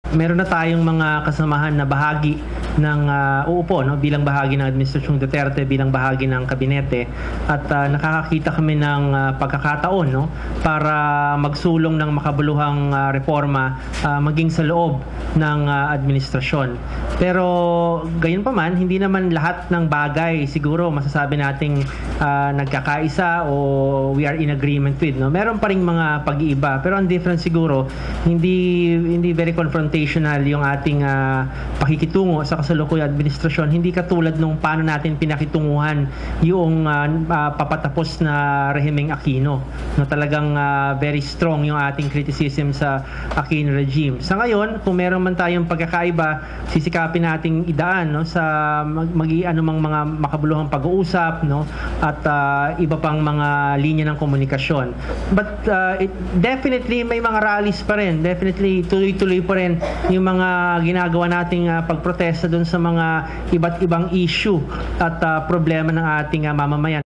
Meron na tayong mga kasamahan na bahagi ng uupo, no, bilang bahagi ng Administrasyong Duterte, bilang bahagi ng kabinete, at nakakakita kami ng pagkakataon, no, para magsulong ng makabuluhang reforma maging sa loob ng administrasyon. Pero gayon pa man, hindi naman lahat ng bagay siguro masasabi nating nagkakaisa o we are in agreement with, no. Meron pa ring mga pag-iiba, pero ang difference siguro hindi very confrontational yung ating pakikitungo sa kasalukuyang administrasyon, hindi katulad nung paano natin pinakitunguhan yung papatapos na rehimeng Aquino, no. Talagang very strong yung ating criticism sa Aquino regime. Sa ngayon, kung meron man tayong pagkakaiba, sisikapin nating idaan, no, sa anumang mga makabuluhang pag-uusap, no, at iba pang mga linya ng komunikasyon. But definitely may mga rallies pa rin, definitely tuloy-tuloy pa rin yung mga ginagawa nating pagprotesta doon sa mga iba't ibang issue at problema ng ating mamamayan.